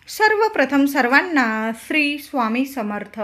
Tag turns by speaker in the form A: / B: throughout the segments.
A: सर्वप्रथम सर्वांना श्री स्वामी समर्थ.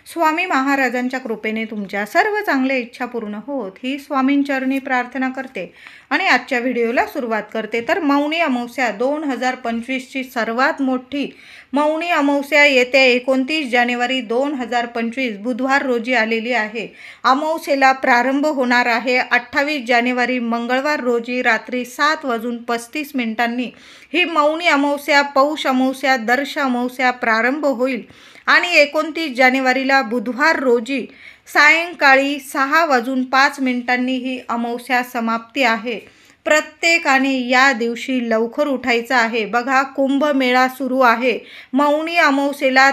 A: स्वामी महाराजांच्या कृपेने तुमच्या सर्व चांगल्या इच्छा पूर्ण होत ही स्वामींचरणी प्रार्थना करते आणि आजच्या व्हिडिओला सुरुवात करते. तर मौनी अमावस्या 2025ची सर्वात मोठी मौनी अमावस्या येत्या 29 जानेवारी 2025 बुधवार रोजी आलेली आहे. अमावस्येला प्रारंभ होणार आहे 28 जानेवारी मंगळवार रोजी रात्री 7:35 ही मौनी अमावस्या, पौष अमावस्या, दर्श अमावस्या प्रारंभ होईल आणि 29 जानेवारीला बुधवार रोजी सायंकाळी 6:05 ही अमावस्या समाप्ती आहे. प्रत्येकाने या दिवशी लवकर उठायचं आहे. बघा, कुंभमेळा सुरू आहे. मौनी अमावस्येला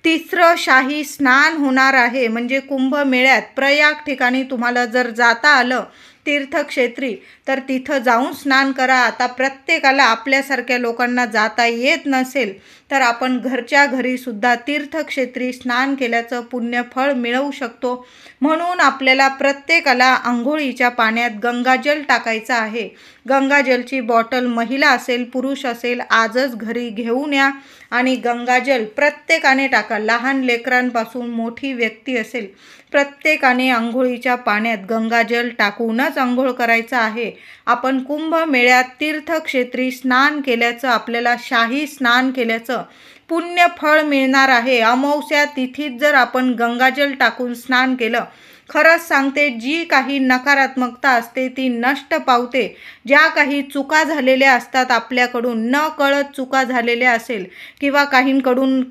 A: तिसरं शाही स्नान होणार आहे. म्हणजे कुंभमेळ्यात प्रयाग ठिकाणी तुम्हाला जर जाता आलं तीर्थक्षेत्री तर तिथं जाऊन स्नान करा. आता प्रत्येकाला आपल्यासारख्या लोकांना जाता येत नसेल तर आपण घरच्या घरी सुद्धा तीर्थक्षेत्री स्नान केल्याचं पुण्यफळ मिळवू शकतो. म्हणून आपल्याला प्रत्येकाला आंघोळीच्या पाण्यात गंगाजल टाकायचं आहे. गंगाजलची बॉटल महिला असेल पुरुष असेल आजच घरी घेऊन या आणि गंगाजल प्रत्येकाने टाका. लहान लेकरांपासून मोठी व्यक्ती असेल प्रत्येकाने आंघोळीच्या पाण्यात गंगाजल टाकूनच आंघोळ करायचं आहे. आपण कुंभमेळ्यात तीर्थक्षेत्री स्नान केल्याचं, आपल्याला शाही स्नान केल्याचं पुण्यफळ मिळणार आहे. अमावस्या तिथीत जर आपण गंगाजल टाकून स्नान केलं, खरंच सांगते, जी काही नकारात्मकता असते ती नष्ट पावते. ज्या काही चुका झालेल्या असतात आपल्याकडून, न कळत चुका झालेल्या असेल किंवा काहींकडून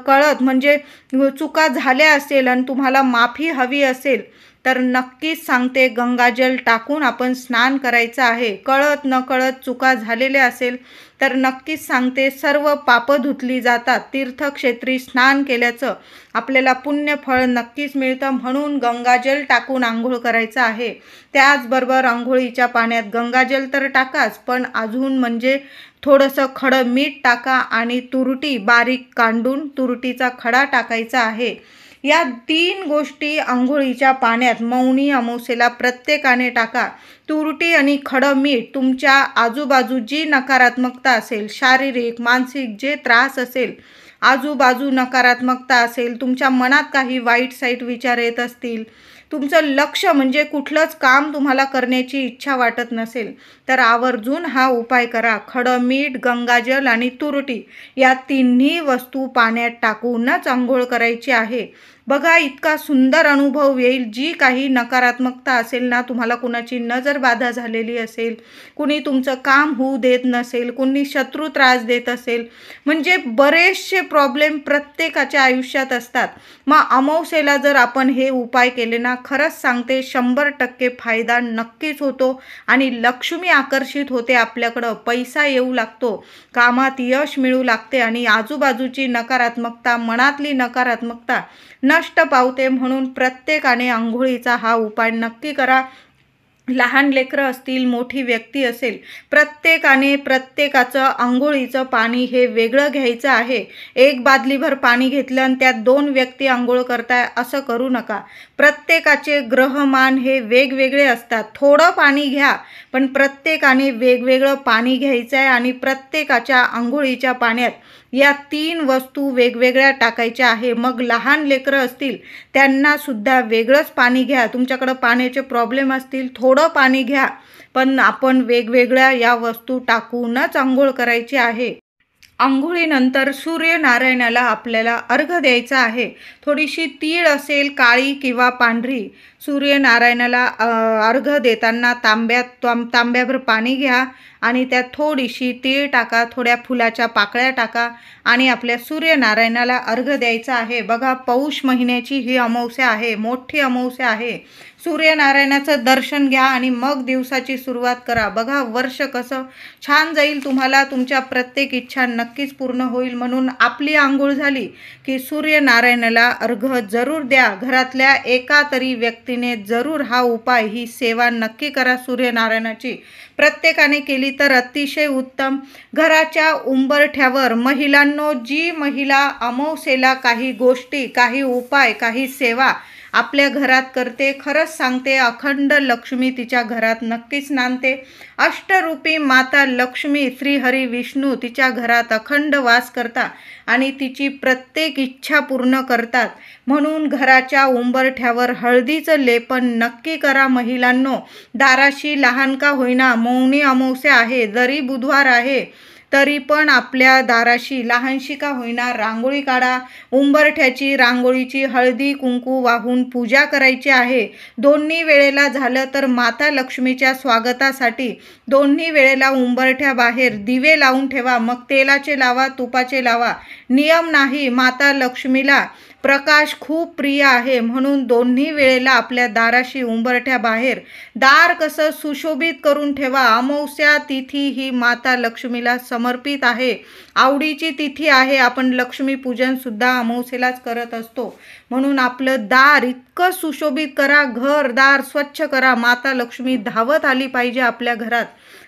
A: कळत म्हणजे चुका झाल्या असेल आणि तुम्हाला माफी हवी असेल तर नक्कीच सांगते गंगाजल टाकून आपण स्नान करायचं आहे. कळत न कळत चुका झालेल्या असेल तर नक्कीच सांगते सर्व पापं धुतली जातात. तीर्थक्षेत्री स्नान केल्याचं आपल्याला पुण्यफळ नक्कीच मिळतं. म्हणून गंगाजल टाकून आंघोळ करायचं आहे. त्याचबरोबर आंघोळीच्या पाण्यात गंगाजल तर टाकाच, पण अजून म्हणजे थोडंसं खडं मीठ टाका आणि तुरटी बारीक कांडून तुरटीचा खडा टाकायचा आहे. या 3 गोष्टी आंघोळीच्या पाण्यात मौनी अमावस्येला प्रत्येकाने टाका. तुरटी आणि खडं मीठ तुमच्या आजूबाजू जी नकारात्मकता असेल, शारीरिक मानसिक जे त्रास असेल, आजूबाजू नकारात्मकता असेल, तुमच्या मनात काही वाईट साईट विचार येत असतील, तुमचं लक्ष म्हणजे कुठलंच काम तुम्हाला करण्याची इच्छा वाटत नसेल तर आवर्जून हा उपाय करा. खडं मीठ, गंगाजल आणि तुरटी या 3ही वस्तू पाण्यात टाकूनच आंघोळ करायची आहे. बघा, इतका सुंदर अनुभव येईल. जी काही नकारात्मकता असेल ना, तुम्हाला कुणाची नजरबाधा झालेली असेल, कुणी तुमचं काम होऊ देत नसेल, कुणी शत्रू त्रास देत असेल, म्हणजे बरेचसे प्रॉब्लेम प्रत्येकाच्या आयुष्यात असतात. मग अमावस्येला जर आपण हे उपाय केले ना, खरंच सांगते 100% फायदा नक्कीच होतो आणि लक्ष्मी आकर्षित होते आपल्याकडं, पैसा येऊ लागतो, कामात यश मिळू लागते आणि आजूबाजूची नकारात्मकता, मनातली नकारात्मकता नष्ट पावते. म्हणून प्रत्येकाने आंघोळीचा हा उपाय नक्की करा. लहान लेकरं असतील, मोठी व्यक्ती असेल, प्रत्येकाने प्रत्येकाचं आंघोळीचं पाणी हे वेगळं घ्यायचं आहे. एक बादलीभर पाणी घेतलं आणि त्यात 2 व्यक्ती आंघोळ करताय असं करू नका. प्रत्येकाचे ग्रहमान हे वेगवेगळे असतात. थोडं पाणी घ्या, पण प्रत्येकाने वेगवेगळं पाणी घ्यायचं आहे आणि प्रत्येकाच्या आंघोळीच्या पाण्यात या 3 वस्तू वेगवेगळ्या टाकायच्या आहे. मग लहान लेकरं असतील त्यांना सुद्धा वेगळंच पाणी घ्या. तुमच्याकडं पाण्याचे प्रॉब्लेम असतील थोडं पाणी घ्या, पण आपण वेगवेगळ्या या वस्तू टाकूनच आंघोळ करायची आहे. आंघोळीनंतर सूर्यनारायणाला आपल्याला अर्घ्य द्यायचा आहे. थोडीशी तीळ असेल, काळी किंवा पांढरी, सूर्यनारायणाला अर्घ्य देताना तांब्याभर पाणी घ्या आणि त्यात थोडीशी तीळ टाका, थोड्या फुलाच्या पाकळ्या टाका आणि आपल्या सूर्यनारायणाला अर्घ्य द्यायचा आहे. बघा, पौष महिन्याची ही अमावस्या आहे, मोठी अमावस्या आहे. सूर्यनारायणाचं दर्शन घ्या आणि मग दिवसाची सुरुवात करा. बघा, वर्ष कसं छान जाईल. तुम्हाला तुमच्या प्रत्येक इच्छा नक्कीच पूर्ण होईल. म्हणून आपली आंघोळ झाली की सूर्यनारायणाला अर्घ्य जरूर द्या. घरातल्या एका तरी व्यक्तीने जरूर हा उपाय, ही सेवा नक्की करा सूर्यनारायणाची. प्रत्येकाने केली तर अतिशय उत्तम. घराच्या उंबरठ्यावर महिलांनो, जी महिला अमावस्येला काही गोष्टी, काही उपाय, काही सेवा आपल्या घरात करते. खरंच सांगते, अखंड लक्ष्मी तिच्या घरात नक्कीच नांदते. अष्टरूपी माता लक्ष्मी श्री हरी विष्णू तिच्या घरात अखंड वास करतात आणि तिची प्रत्येक इच्छा पूर्ण करतात. म्हणून घराच्या उंबरठ्यावर हळदीचं लेपन नक्की करा महिलांनो. दाराशी लहान का होईना, मौनी अमावस्या आहे, जरी बुधवार आहे तरी पण आपल्या दाराशी लहानशी का होईना रांगोळी काढा. उंबरठ्याची रांगोळीची हळदी कुंकू वाहून पूजा करायची आहे. दोन्ही वेळेला झालं तर माता लक्ष्मीच्या स्वागतासाठी दोन्ही वेळेला उंबरठ्याबाहेर दिवे लावून ठेवा. मग तेलाचे लावा, तुपाचे लावा, नियम नाही. माता लक्ष्मीला प्रकाश खूप प्रिय आहे, म्हणून दोन्ही वेळेला आपल्या दाराशी उंबरठ्याबाहेर दार कसं सुशोभित करून ठेवा. अमावस्या तिथी ही माता लक्ष्मीला समर्पित आहे, आवडीची तिथी आहे. आपण लक्ष्मीपूजन सुद्धा अमावस्येलाच करत असतो, म्हणून आपलं दार इतकं सुशोभित करा, घर दार स्वच्छ करा. माता लक्ष्मी धावत आली पाहिजे आपल्या घरात,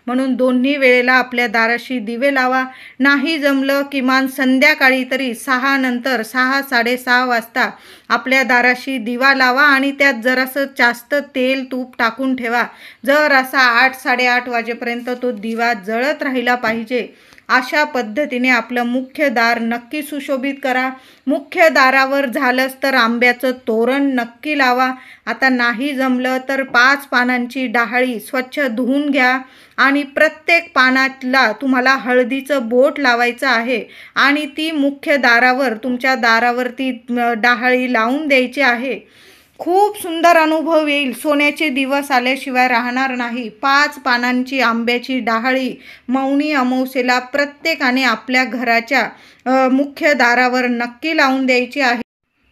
A: म्हणून दोन्ही वेळेला आपल्या दाराशी दिवे लावा. नाही जमलं किमान संध्याकाळी तरी 6 नंतर 6-6:30 वाजता आपल्या दाराशी दिवा लावा आणि त्यात जरासं जास्त तेल तूप टाकून ठेवा. जर असा 8-8:30 वाजेपर्यंत तो दिवा जळत राहिला पाहिजे. अशा पद्धतीने आपलं मुख्य दार नक्की सुशोभित करा. मुख्य दारावर झालंच तर आंब्याचं तोरण नक्की लावा. आता नाही जमलं तर 5 पानांची डहाळी स्वच्छ धुवून घ्या आणि प्रत्येक पानातला तुम्हाला हळदीचं बोट लावायचं आहे आणि ती मुख्य दारावर तुमच्या दारावरती डहाळी लावून द्यायची आहे. खूप सुंदर अनुभव येईल. सोन्याचे दिवस आल्याशिवाय राहणार नाही. 5 पानांची आंब्याची डहाळी मौनी अमावस्येला प्रत्येकाने आपल्या घराच्या मुख्य दारावर नक्की लावून द्यायची आहे.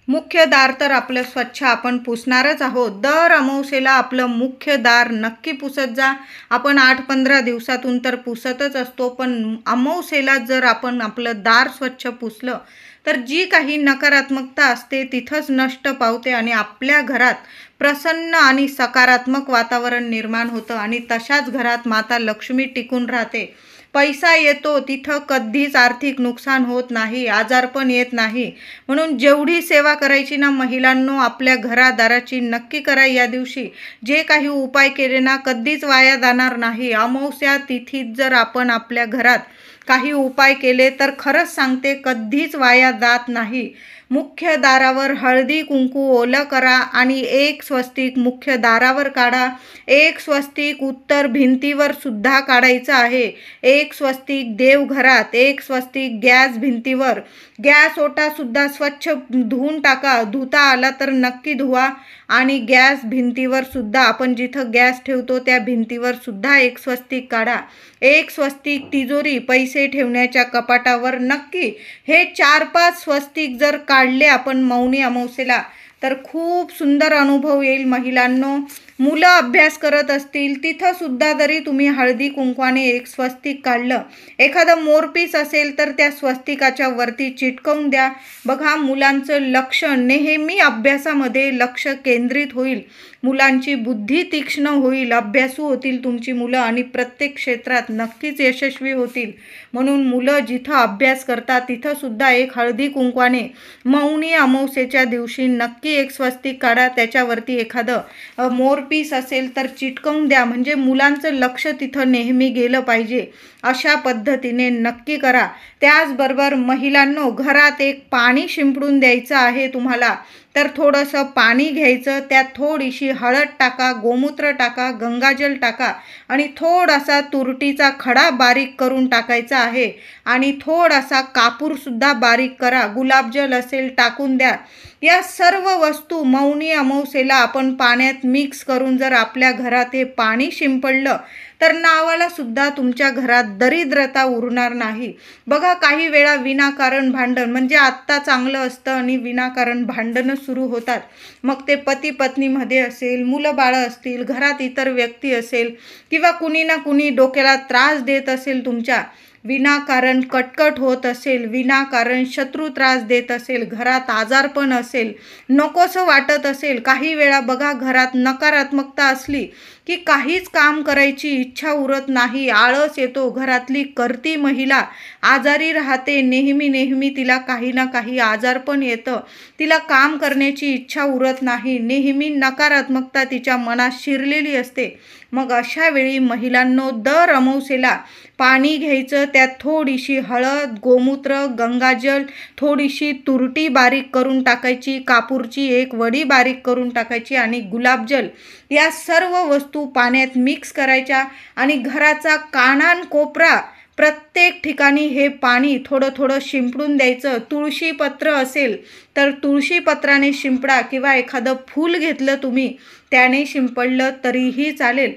A: मुख्य दार तर आपलं स्वच्छ आपण पुसणारच आहोत. दर अमावस्येला आपलं मुख्य दार नक्की पुसत जा. आपण 8-15 दिवसातून तर पुसतच असतो, पण अमावस्येला जर आपण आपलं दार स्वच्छ पुसलं तर जी काही नकारात्मकता असते तिथंच नष्ट पावते आणि आपल्या घरात प्रसन्न आणि सकारात्मक वातावरण निर्माण होतं आणि तशाच घरात माता लक्ष्मी टिकून राहते. पैसा येतो तिथं कधीच आर्थिक नुकसान होत नाही, आजारपण येत नाही. म्हणून जेवढी सेवा करायची ना महिलांनो, आपल्या घरादाराची नक्की करा. या दिवशी जे काही उपाय केले ना कधीच वाया जाणार नाही. अमावस्या तिथीत जर आपण आपल्या घरात काही उपाय केले तर खरंच सांगते कधीच वाया जात नाही. मुख्य दारावर हळदी कुंकू ओलं करा आणि 1 स्वस्तिक मुख्य दारावर काढा. 1 स्वस्तिक उत्तर भिंतीवर सुद्धा काढायचं आहे. 1 स्वस्तिक देवघरात, 1 स्वस्तिक गॅस भिंतीवर. गॅस ओटा सुद्धा स्वच्छ धुवून टाका. धुता आला तर नक्की धुवा. आणि गॅस भिंतीवर सुद्धा आपण जिथं गॅस ठेवतो त्या भिंतीवर सुद्धा 1 स्वस्तिक काढा. 1 स्वस्तिक तिजोरी पैसे ठेवण्याच्या कपाटावर नक्की. हे 4-5 स्वस्तिक जर काढले आपण मौनी अमावस्येला तर खूप सुंदर अनुभव येईल महिलांनो. मुलं अभ्यास करत असतील तिथं सुद्धा जरी तुम्ही हळदी कुंकवाने 1 स्वस्तिक काढलं, एखादं मोरपीस असेल तर त्या स्वस्तिकाच्या वरती चिटकवून द्या. बघा, मुलांचं लक्ष नेहमी अभ्यासामध्ये लक्ष केंद्रित होईल. मुलांची बुद्धी तीक्ष्ण होईल, अभ्यासू होतील तुमची मुलं आणि प्रत्येक क्षेत्रात नक्कीच यशस्वी होतील. म्हणून मुलं जिथं अभ्यास करतात तिथं सुद्धा 1 हळदी कुंकवाने मौनी अमावस्येच्या दिवशी नक्की 1 स्वस्तिक काढा. त्याच्यावरती एखादं मोरपीस असेल तर चिटकवून द्या, म्हणजे मुलांचं लक्ष तिथं नेहमी गेलं पाहिजे. अशा पद्धतीने नक्की करा. त्याचबरोबर महिलांनो, घरात 1 पाणी शिंपडून द्यायचं आहे तुम्हाला, तर थोडंसं पाणी घ्यायचं, त्यात थोडीशी हळद टाका, गोमूत्र टाका, गंगाजल टाका आणि थोडासा तुरटीचा खडा बारीक करून टाकायचा आहे आणि थोडासा कापूरसुद्धा बारीक करा. गुलाबजल असेल टाकून द्या. या सर्व वस्तू मौनी अमावस्येला आपण पाण्यात मिक्स करून जर आपल्या घरात हे पाणी शिंपडलं तर नावाला सुद्धा तुमच्या घरात दरिद्रता उरणार नाही. बघा, काही वेळा विनाकारण भांडण, म्हणजे आत्ता चांगलं असतं आणि विनाकारण भांडणं सुरू होतात. मग ते पती पत्नीमध्ये असेल, मुलं बाळं असतील, घरात इतर व्यक्ती असेल किंवा कुणी ना कुणी डोक्याला त्रास देत असेल तुमच्या, विनाकारण कटकट होत असेल, विनाकारण शत्रू त्रास देत असेल, घरात आजारपण असेल, नकोसं वाटत असेल, काही वेळा बघा घरात नकारात्मकता असली की काहीच काम करायची इच्छा उरत नाही, आळस येतो, घरातली करती महिला आजारी राहते, नेहमी तिला काही ना काही आजारपण येतं, तिला काम करण्याची इच्छा उरत नाही, नेहमी नकारात्मकता तिच्या मनात शिरलेली असते. मग अशा वेळी महिलांनो दर अमावस्येला पाणी घ्यायचं, त्यात थोडीशी हळद, गोमूत्र, गंगाजल, थोडीशी तुरटी बारीक करून टाकायची, कापूरची एक वडी बारीक करून टाकायची आणि गुलाबजल, या सर्व वस्तू पाण्यात मिक्स करायच्या आणि घराचा कानाकोपरा प्रत्येक ठिकाणी हे पाणी थोडं थोडं शिंपडून द्यायचं. तुळशीपत्र असेल तर तुळशीपत्राने शिंपडा किंवा एखादं फूल घेतलं तुम्ही त्याने शिंपडलं तरीही चालेल.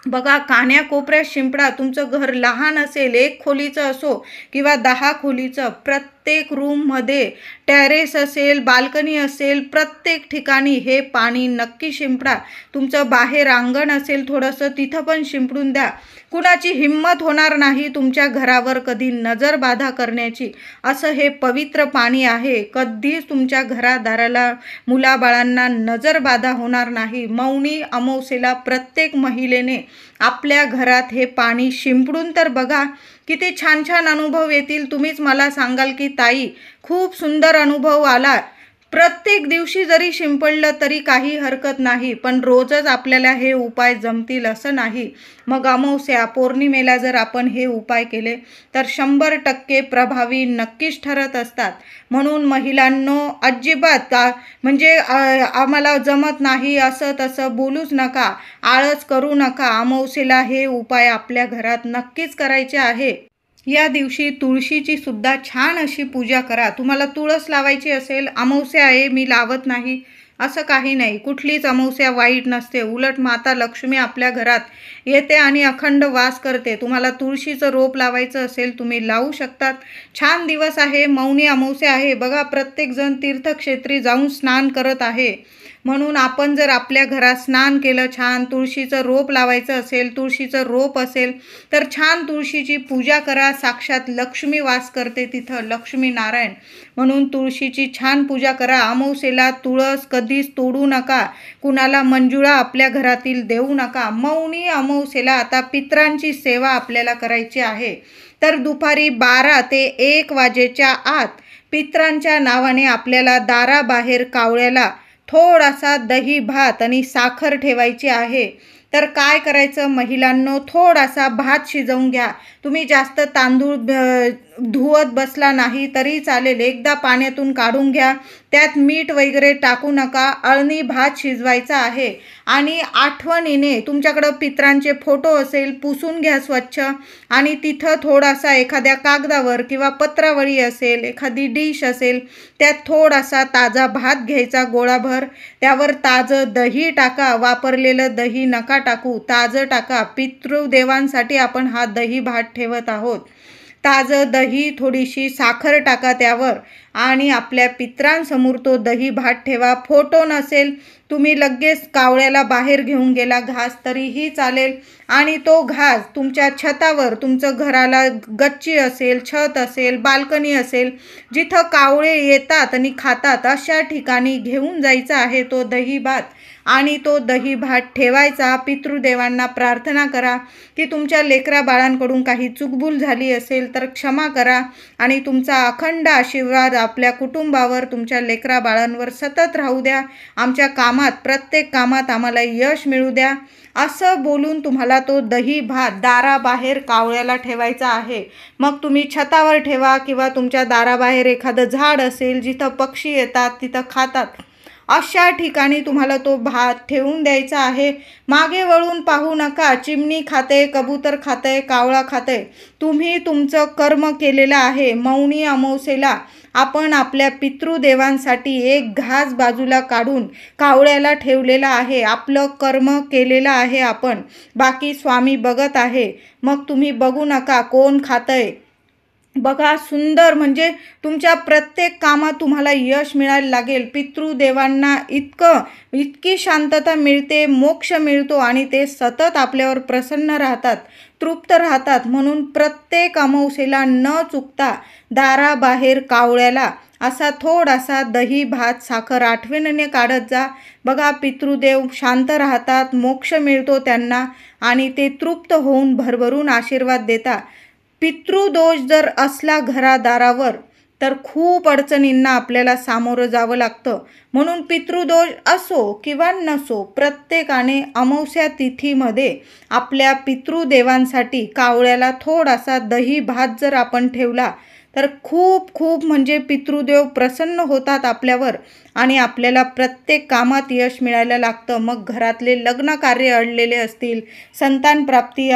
A: बघा कान्याकोपऱ्यात शिंपडा. तुमचं घर लहान असेल, 1 खोलीचं असो किंवा 10 खोलीचं, प्रत्येक रूममध्ये, टेरेस असेल, बाल्कनी असेल, प्रत्येक ठिकाणी हे पाणी नक्की शिंपडा. तुमचं बाहेर अंगण असेल थोडंसं, तिथं पण शिंपडून द्या. कुणाची हिंमत होणार नाही तुमच्या घरावर कधी नजरबाधा करण्याची. असं हे पवित्र पाणी आहे. कधीच तुमच्या घरादाराला, मुलाबाळांना नजरबाधा होणार नाही. मौनी अमावस्येला प्रत्येक महिलेने आपल्या घरात हे पाणी शिंपडून तर बघा, किती छान छान अनुभव येतील. तुम्हीच मला सांगाल की ताई खूप सुंदर अनुभव आला. प्रत्येक दिवशी जरी शिंपडलं तरी काही हरकत नाही, पण रोजच आपल्याला हे उपाय जमतील असं नाही. मग अमावस्या, पौर्णिमेला जर आपण हे उपाय केले तर 100% प्रभावी नक्कीच ठरत असतात. म्हणून महिलांनो अजिबात म्हणजे आम्हाला जमत नाही असं तसं बोलूच नका, आळस करू नका. अमावस्येला हे उपाय आपल्या घरात नक्कीच करायचे आहे. या दिवशी तुळशीची सुद्धा छान अशी पूजा करा. तुम्हाला तुळस लावायची असेल, अमावस्या आहे मी लावत नाही असं काही नाही. कुठलीच अमावस्या वाईट नसते. उलट माता लक्ष्मी आपल्या घरात येते आणि अखंड वास करते. तुम्हाला तुळशीचं रोप लावायचं असेल तुम्ही लावू शकतात. छान दिवस आहे, मौनी अमावस्या आहे. बघा प्रत्येकजण तीर्थक्षेत्री जाऊन स्नान करत आहे. म्हणून आपण जर आपल्या घरात स्नान केलं, छान तुळशीचं रोप लावायचं असेल, तुळशीचं रोप असेल तर छान तुळशीची पूजा करा. साक्षात लक्ष्मी वास करते तिथं, लक्ष्मी नारायण. म्हणून तुळशीची छान पूजा करा. अमावस्येला तुळस कधीच तोडू नका, कुणाला मंजुळा आपल्या घरातील देऊ नका. मौनी अमावस्येला आता पितरांची सेवा आपल्याला करायची आहे. तर दुपारी 12 ते 1 वाजेच्या आत पितरांच्या नावाने आपल्याला दाराबाहेर कावळ्याला थोडासा दही भात आणि साखर ठेवायची आहे. तर काय करायचं महिलांनो, थोडासा भात शिजवून घ्या. तुम्ही जास्त तांदूळ धुवत बसला नाही तरी चालेल, एकदा पाण्यातून काढून घ्या. त्यात मीठ वगैरे टाकू नका. अळणी भात शिजवायचा आहे आणि आठवणीने तुमच्याकडं पितरांचे फोटो असेल पुसून घ्या स्वच्छ आणि तिथं थोडासा एखाद्या कागदावर किंवा पत्रावळी असेल, एखादी डिश असेल, त्यात थोडासा ताजा भात घ्यायचा गोळाभर. त्यावर ताजं दही टाका. वापरलेलं दही नका टाकू, ताजं टाका. पितृदेवांसाठी आपण हा दही भात ठेवत आहोत. ताजं दही, थोडीशी साखर टाका त्यावर आणि आपल्या पितरांसमोर तो दही भात ठेवा. फोटो नसेल, तुम्ही लगेच कावळ्याला बाहेर घेऊन गेला घास तरीही चालेल आणि तो घास तुमच्या छतावर, तुमचं घराला गच्ची असेल, छत असेल, बाल्कनी असेल, जिथं कावळे येतात आणि खातात अशा ठिकाणी घेऊन जायचा आहे तो दही भात आणि तो दही भात ठेवायचा. पितृदेवांना प्रार्थना करा की तुमच्या लेकरा बाळांकडून काही चूकभूल झाली असेल तर क्षमा करा आणि तुमचा अखंड आशीर्वाद आपल्या कुटुंबावर, तुमच्या लेकरा बाळांवर सतत राहू द्या. आमच्या कामात, प्रत्येक कामात आम्हाला यश मिळू द्या असं बोलून तुम्हाला तो दही भात दाराबाहेर कावळ्याला ठेवायचा आहे. मग तुम्ही छतावर ठेवा किंवा तुमच्या दाराबाहेर एखादं झाड असेल जिथं पक्षी येतात तिथं खातात अशा ठिकाणी तुम्हाला तो भात ठेवून द्यायचा आहे. मागे वळून पाहू नका. चिमणी खाते, कबूतर खाते, कावळा खाते. तुम्ही तुमचं कर्म केलेलं आहे. मौनी अमावस्येला आपण आपल्या पितृदेवांसाठी एक घास बाजूला काढून कावळ्याला ठेवलेला आहे. आपलं कर्म केलेलं आहे आपण. बाकी स्वामी बघत आहे. मग तुम्ही बघू नका कोण खातंय. बघा सुंदर, म्हणजे तुमच्या प्रत्येक कामात तुम्हाला यश मिळायला लागेल. पितृदेवांना इतकी शांतता मिळते, मोक्ष मिळतो आणि ते सतत आपल्यावर प्रसन्न राहतात, तृप्त राहतात. म्हणून प्रत्येक अमावस्येला न चुकता दाराबाहेर कावळ्याला असा थोडासा दही भात साखर आठवणीने काढत जा. बघा पितृदेव शांत राहतात, मोक्ष मिळतो त्यांना आणि ते तृप्त होऊन भरभरून आशीर्वाद देतात. पितृदोष जर असला घरादारावर तर खूप अडचणींना आपल्याला सामोरं जावं लागतं. म्हणून पितृदोष असो किंवा नसो, प्रत्येकाने अमावस्या तिथीमध्ये आपल्या पितृदेवांसाठी कावळ्याला थोडासा दही भात जर आपण ठेवला तर खूप खूप म्हणजे पितृदेव प्रसन्न होतात आपल्यावर आणि आपल्याला प्रत्येक कामात यश मिळायला लागतं. मग घरातले लग्न कार्य अडलेले असतील, संतान प्राप्ती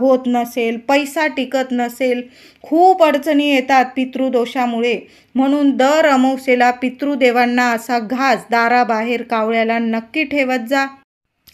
A: होत नसेल, पैसा टिकत नसेल, खूप अडचणी येतात पितृदोषामुळे. म्हणून दर अमावस्येला पितृदेवांना असा घास दाराबाहेर कावळ्याला नक्की ठेवत जा.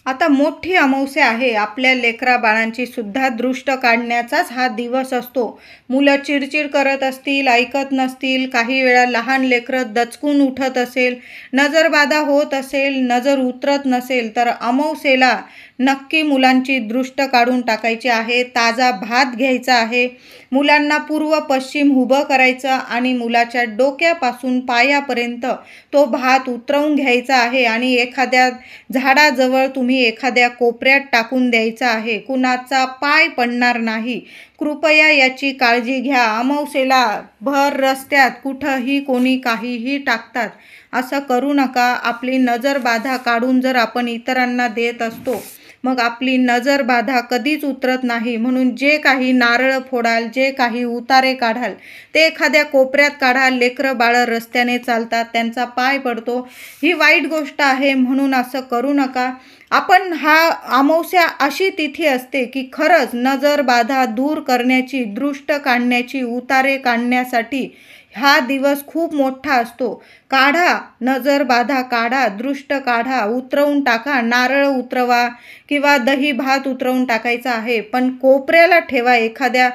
A: आता मोठी अमावस्या आहे, आपल्या लेकरा बाळांची सुद्धा दृष्ट काढण्याचाच हा दिवस असतो. मुलं चिडचिड करत असतील, ऐकत नसतील, काही वेळा लहान लेकरं दचकून उठत असेल, नजरबाधा होत असेल, नजर उतरत नसेल तर अमावस्येला नक्की मुलांची दृष्ट काढून टाकायची आहे. ताजा भात घ्यायचा आहे, मुलांना पूर्व पश्चिम उभं करायचं आणि मुलाच्या डोक्यापासून पायापर्यंत तो भात उतरवून घ्यायचा आहे आणि एखाद्या झाडाजवळ तुम्ही एखाद्या कोपऱ्यात टाकून द्यायचा आहे. कुणाचा पाय पडणार नाही, कृपया याची काळजी घ्या. अमावस्येला भर रस्त्यात कुठंही कोणी काहीही टाकतात, असं करू नका. आपली नजर बाधा काढून जर आपण इतरांना देत असतो मग आपली नजर बाधा कधीच उतरत नाही. म्हणून जे काही नारळ फोडाल, जे काही उतारे काढाल ते एखाद्या कोपऱ्यात काढाल. लेकरं बाळं रस्त्याने चालतात, त्यांचा पाय पडतो, ही वाईट गोष्ट आहे, म्हणून असं करू नका. आपण हा अमावस्या अशी तिथी असते की खरंच नजर बाधा दूर करण्याची, दृष्ट काढण्याची, उतारे काढण्यासाठी हा दिवस खूप मोठा असतो. काढा, नजर बाधा काढा, दृष्ट काढा, उतरवून टाका, नारळ उतरवा किंवा दही भात उतरवून टाकायचा आहे. पण कोपऱ्याला ठेवा, एखाद्या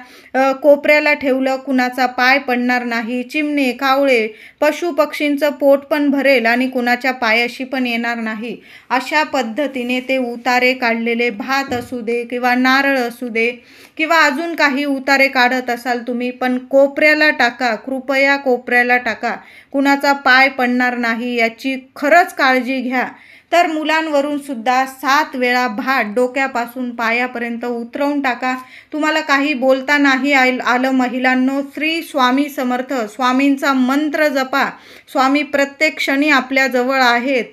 A: कोपऱ्याला ठेवलं कुणाचा पाय पडणार नाही. चिमणे, कावळे, पशु पक्षींचं पोट पण भरेल आणि कुणाच्या पायाशी पण येणार नाही. अशा पद्धतीने ते उतारे काढलेले भात असू दे किंवा नारळ असू दे किंवा अजून काही उतारे काढत असाल तुम्ही, पण कोपऱ्याला टाका, कृपया कोपऱ्याला टाका. कुणाचा पाय पडणार नाही याची खरंच काळजी घ्या. तर मुलांवरून सुद्धा 7 वेळा भात डोक्यापासून पायापर्यंत उतरवून टाका. तुम्हाला काही बोलता नाही आलं महिलांनो, श्री स्वामी समर्थ, स्वामींचा मंत्र जपा. स्वामी प्रत्येक क्षणी आपल्याजवळ आहेत,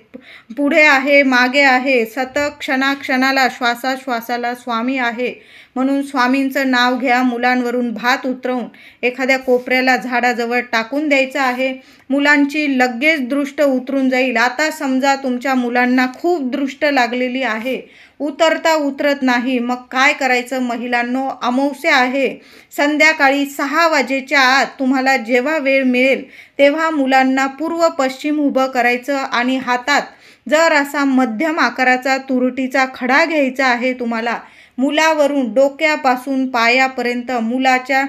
A: पुढे आहे, मागे आहे, सतत क्षणाक्षणाला, श्वासाश्वासाला स्वामी आहे. म्हणून स्वामींचं नाव घ्या. मुलांवरून भात उतरवून एखाद्या कोपऱ्याला झाडाजवळ टाकून द्यायचं आहे. मुलांची लगेच दृष्ट उतरून जाईल. आता समजा तुमच्या मुलांना खूप दृष्ट लागलेली आहे, उतरत नाही, मग काय करायचं महिलांनो? अमावस्या आहे, संध्याकाळी 6 वाजेच्या आत तुम्हाला जेव्हा वेळ मिळेल तेव्हा मुलांना पूर्व पश्चिम उभं करायचं आणि हातात जर असा मध्यम आकाराचा तुरटीचा खडा घ्यायचा आहे तुम्हाला. मुलावरून डोक्यापासून पायापर्यंत मुलाच्या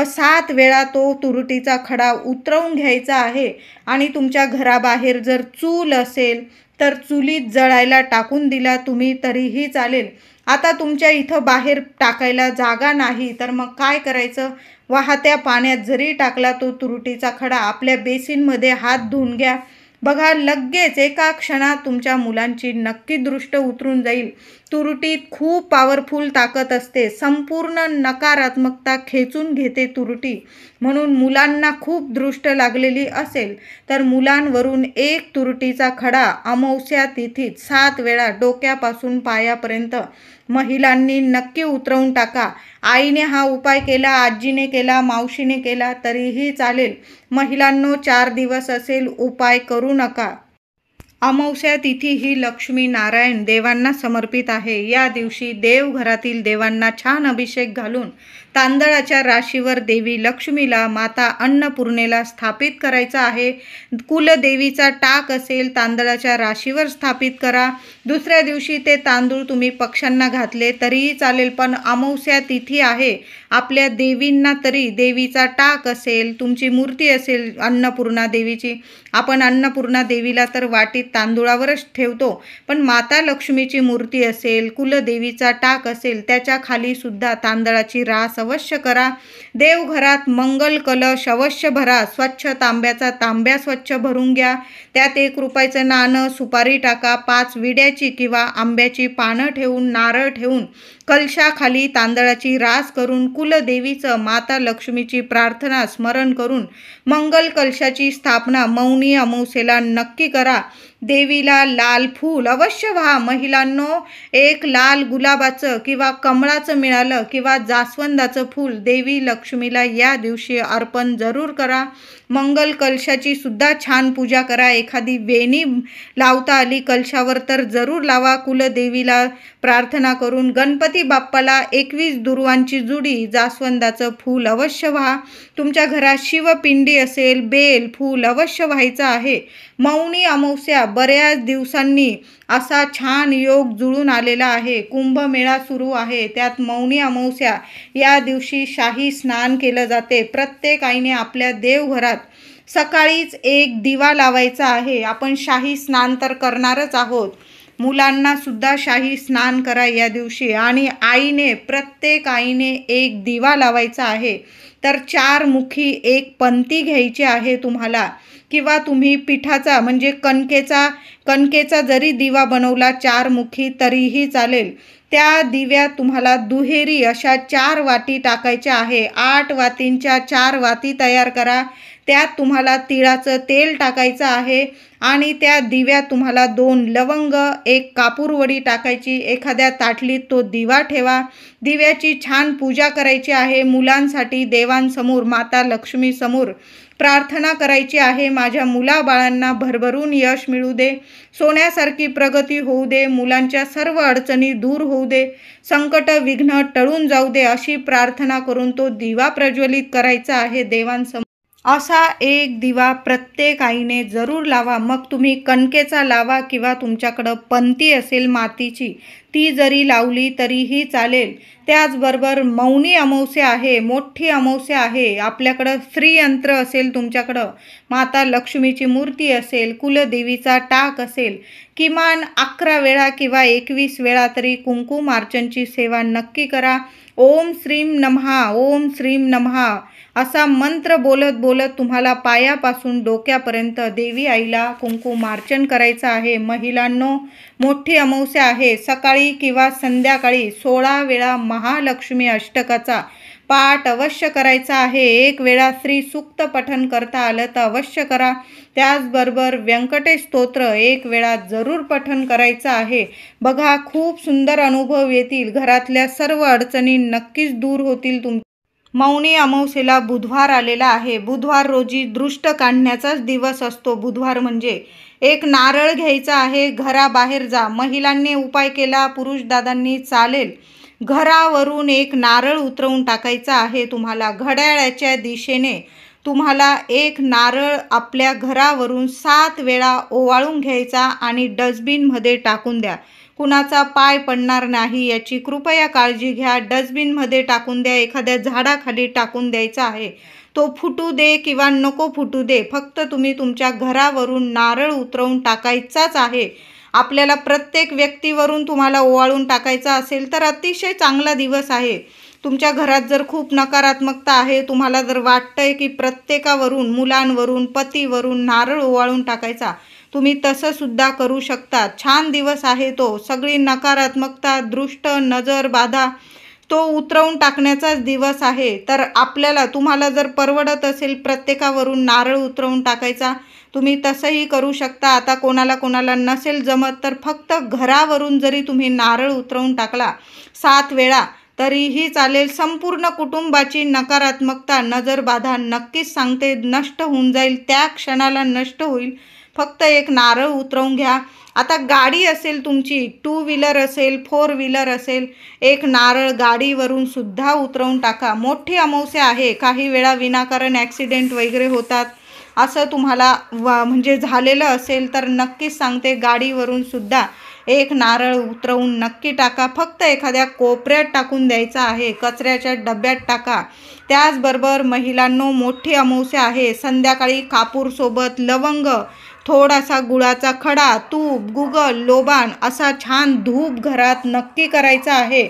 A: 7 वेळा तो तुरटीचा खडा उतरवून घ्यायचा आहे आणि तुमच्या घराबाहेर जर चूल असेल तर चुलीत जळायला टाकून दिला तुम्ही तरीही चालेल. आता तुमच्या इथं बाहेर टाकायला जागा नाही तर मग काय करायचं? वाहत्या पाण्यात जरी टाकला तो तुरटीचा खडा, आपल्या बेसिनमध्ये हात धुवून घ्या. बघा लगेच एका क्षणात तुमच्या मुलांची नक्की दृष्ट उतरून जाईल. तुरटीत खूप पॉवरफुल ताकद असते, संपूर्ण नकारात्मकता खेचून घेते तुरटी. म्हणून मुलांना खूप दृष्ट लागलेली असेल तर मुलांवरून एक तुरटीचा खडा अमावस्या तिथीत 7 वेळा डोक्यापासून पायापर्यंत महिलांनी नक्की उतरवून टाका. आईने हा उपाय केला, आजीने केला, मावशीने केला तरीही चालेल. महिलांनो 4 दिवस असेल, उपाय करू नका. अमावस्या तिथी ही लक्ष्मी नारायण देवांना समर्पित आहे. या दिवशी देवघरातील देवांना छान अभिषेक घालून तांदळाच्या राशीवर देवी लक्ष्मीला, माता अन्नपूर्णेला स्थापित करायचं आहे। कुलदेवीचा टाक असेल तांदळाच्या राशीवर स्थापित करा। दुसऱ्या दिवशी ते तांदूळ तुम्ही पक्ष्यांना घातले तरीही चालेल, पण अमावस्या तिथी आहे आपल्या देवींना, तरी देवीचा टाक असेल, तुमची मूर्ती असेल अन्नपूर्णा देवीची, आपण अन्नपूर्णा देवीला तर वाटीत तांदूळावरच ठेवतो, पण माता लक्ष्मीची मूर्ती असेल, कुलदेवीचा टाक असेल, त्याच्या खाली सुद्धा तांदळाची रास अवश्य करा। देवघरात मंगल कलश अवश्य भरा। स्वच्छ तांब्याचा तांब्या स्वच्छ भरून घ्या, त्यात 1 रुपयाचं नाणं, सुपारी टाका, 5 विड्याची किंवा आंब्याची पानं ठेवून, नारळ ठेवून कलशाखाली तांदळाची रास करून कुलदेवीचं, माता लक्ष्मीची प्रार्थना स्मरण करून मंगल कलशाची स्थापना मौनी अमावस्येला नक्की करा। देवीला लाल फूल अवश्य व्हा। महिलांनो, 1 लाल गुलाबाचं किंवा कमळाचं मिळालं किंवा जास्वंदाचं फूल देवी लक्ष्मीला या दिवशी अर्पण जरूर करा। मंगल कलशाची सुद्धा छान पूजा करा। एखादी वेणी लावता आली कलशावर तर जरूर लावा। कुलदेवीला प्रार्थना करून गणपती बाप्पाला 21 दुर्वांची जुडी जास्वंदाचं फूल अवश्य व्हा। तुमच्या घरात शिवपिंडी असेल, बेल फूल अवश्य व्हायचं आहे। मौनी अमावस्या, बऱ्याच दिवसांनी असा छान योग जुळून आलेला आहे। कुंभमेळा सुरू आहे, त्यात मौनी अमावस्या या दिवशी शाही स्नान केलं जाते। प्रत्येक आईने आपल्या देवघरात सकाळीच 1 दिवा लावायचा आहे। आपण शाही स्नान तर करणारच आहोत, मुलांना सुद्धा शाही स्नान करा या दिवशी, आणि आईने, प्रत्येक आईने 1 दिवा लावायचा आहे। तर 4 मुखी 1 पंती घ्यायची आहे तुम्हाला, किंवा तुम्ही पिठाचा म्हणजे कणकेचा जरी दिवा बनवला 4 मुखी तरीही चालेल। त्या दिव्यात तुम्हाला दुहेरी अशा 4 वाती टाकायच्या आहे। 8 वातींच्या 4 वाती तयार करा। त्यात तुम्हाला तिळाचं तेल टाकायचं आहे, आणि त्या दिव्यात तुम्हाला 2 लवंग, 1 कापूरवडी टाकायची। एखाद्या ताटलीत तो दिवा ठेवा। दिव्याची छान पूजा करायची आहे। मुलांसाठी देवांसमोर, माता लक्ष्मीसमोर प्रार्थना करायची आहे, माझ्या मुलाबाळांना भरभरून यश मिळू दे, सोन्यासारखी प्रगती होऊ दे, मुलांच्या सर्व अडचणी दूर होऊ दे, संकट विघ्न टळून जाऊ दे, अशी प्रार्थना करून तो दिवा प्रज्वलित करायचा आहे देवांसमोर। असा 1 दिवा प्रत्येक आईने जरूर लावा। मग तुम्ही कणकेचा लावा किंवा तुमच्याकडं पंती असेल मातीची ती जरी लावली तरीही चालेल। त्याचबरोबर मौनी अमावस्या आहे, मोठी अमावस्या आहे। आपल्याकडं श्रीयंत्र असेल, तुमच्याकडं माता लक्ष्मीची मूर्ती असेल, कुलदेवीचा टाक असेल, किमान 11 वेळा किंवा 21 वेळा तरी कुंकुमार्चनची सेवा नक्की करा। ओम श्रीम नमः, ओम श्रीम नमः असा मंत्र बोलत बोलत तुम्हाला पायापासून डोक्यापर्यंत देवी आईला कुंकुमार्चन करायचं आहे। महिलांनो, मोठी अमावस्या आहे, सकाळी किंवा संध्याकाळी 16 वेळा महालक्ष्मी अष्टकाचा पाठ अवश्य करायचा आहे। 1 वेळा श्री सूक्त पठण करता आलं तर अवश्य करा। त्याचबरोबर व्यंकटेश स्तोत्र 1 वेळा जरूर पठण करायचं आहे। बघा, खूप सुंदर अनुभव येतील, घरातल्या सर्व अडचणी नक्कीच दूर होतील। मौनी अमावस्येला बुधवार आलेला आहे। बुधवार रोजी दृष्ट काढण्याचाच दिवस असतो। बुधवार म्हणजे 1 नारळ घ्यायचा आहे, घराबाहेर जा। महिलांनी उपाय केला, पुरुष दादांनी चालेल, घरावरून 1 नारळ उतरवून टाकायचा आहे तुम्हाला। घड्याळाच्या दिशेने तुम्हाला 1 नारळ आपल्या घरावरून 7 वेळा ओवाळून घ्यायचा आणि डस्टबिनमध्ये टाकून द्या। कुणाचा पाय पडणार नाही याची कृपया काळजी घ्या। डस्टबिनमध्ये टाकून द्या, एखाद्या झाडाखाली टाकून द्यायचा आहे। तो फुटू दे किंवा नको फुटू दे, फक्त तुम्ही तुमच्या घरावरून नारळ उतरवून टाकायचाच आहे। आपल्याला प्रत्येक व्यक्तीवरून तुम्हाला ओवाळून टाकायचा असेल तर अतिशय चांगला दिवस आहे। तुमच्या घरात जर खूप नकारात्मकता आहे, तुम्हाला जर वाटतंय की प्रत्येकावरून, मुलांवरून, पतीवरून नारळ ओवाळून टाकायचा, तुम्ही तसं सुद्धा करू शकता। छान दिवस आहे तो। सगळी नकारात्मकता, दृष्ट नजर बाधा तो उतरवून टाकण्याचाच दिवस आहे। तर तुम्हाला जर परवडत असेल प्रत्येकावरून नारळ उतरवून टाकायचा, तुम्ही तसंही करू शकता। आता कोणाला नसेल जमत तर फक्त घरावरून जरी तुम्ही नारळ उतरवून टाकला 7 वेळा तरीही चालेल। संपूर्ण कुटुंबाची नकारात्मकता, नजरबाधा नक्कीच सांगते नष्ट होऊन जाईल, त्या क्षणाला नष्ट होईल। फक्त एक नारळ उतरवून घ्या. आता गाडी असेल तुमची, 2 व्हीलर असेल, 4 व्हीलर असेल, एक नारळ गाडीवरून सुद्धा उतरवून टाका. मोठी अमावस्या आहे. काही वेळा विनाकारण ॲक्सिडेंट वगैरे होतात. असं तुम्हाला म्हणजे झालेलं असेल तर नक्कीच सांगते, गाडीवरून सुद्धा एक नारळ उतरवून नक्की टाका. फक्त एखाद्या कोपऱ्यात टाकून द्यायचा आहे, कचऱ्याच्या डब्यात टाका. त्याचबरोबर महिलांनो, मोठी अमावस्या आहे. संध्याकाळी कापूरसोबत लवंग, थोडासा गुळाचा खडा, तूप, गुगल, लोबान असा छान धूप घरात नक्की करायचा आहे.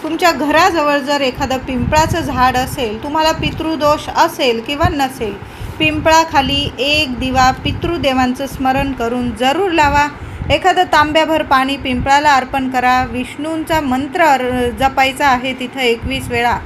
A: तुमच्या घराजवळ जर एखादं पिंपळाचं झाड असेल, तुम्हाला पितृदोष असेल किंवा नसेल, पिंपळाखाली एक दिवा पितृदेवांचं स्मरण करून जरूर लावा. एखादं तांब्याभर पाणी पिंपळाला अर्पण करा. विष्णूंचा मंत्र जपायचा आहे तिथं 21 वेळा.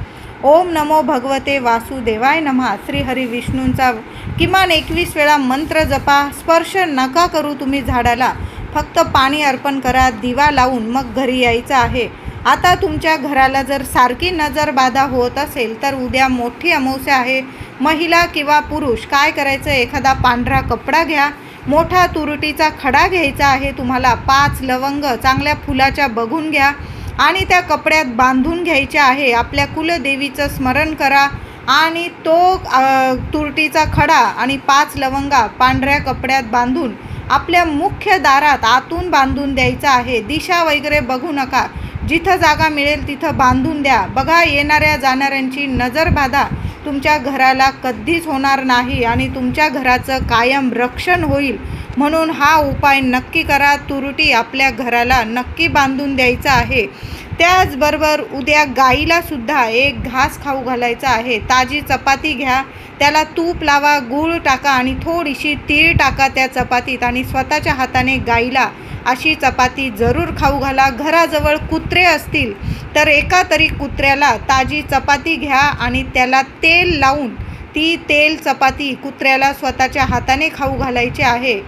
A: ओम नमो भगवते वासुदेवाय नमः. श्रीहरी विष्णूंचा किमान 21 वेळा मंत्र जपा. स्पर्श नका करू तुम्ही झाडाला, फक्त पाणी अर्पण करा दिवा लावून, मग घरी यायचं आहे. आता तुमच्या घराला जर सारखी नजरबाधा होत असेल तर उद्या मोठी अमावस्या आहे. महिला किंवा पुरुष काय करायचं, एखादा पांढरा कपडा घ्या, मोठा तुरटीचा खडा घ्यायचा आहे तुम्हाला, 5 लवंग चांगल्या फुलाच्या बघून घ्या आणि त्या कपड्यात बांधून घ्यायचे आहे. आपल्या कुलदेवीचं स्मरण करा आणि तो तुरटीचा खडा आणि 5 लवंगा पांढऱ्या कपड्यात बांधून आपल्या मुख्य दारात आतून बांधून द्यायचा आहे. दिशा वगैरे बघू नका, जिथं जागा मिळेल तिथं बांधून द्या. बघा, येणाऱ्या जाणाऱ्यांची नजरबाधा तुमच्या घराला कधीच होणार नाही आणि तुमच्या घराचं कायम रक्षण होईल. म्हणून हा उपाय नक्की करा. तुरटी आपल्या घराला नक्की बांधून द्यायचा आहे. त्याचबरोबर उद्या गाईला सुद्धा एक घास खाऊ घालायचा आहे. ताजी चपाती घ्या, त्याला तूप लावा, गूळ टाका आणि थोडीशी तीळ टाका त्या चपातीत आणि स्वतःच्या हाताने गाईला अशी चपाती जरूर खाऊ घाला. घराजवळ कुत्रे असतील तर एका तरी कुत्र्याला ताजी चपाती घ्या आणि त्याला तेल लावून ती तेल चपाती कुत्र्याला स्वतःच्या हाताने खाऊ घालायची आहे.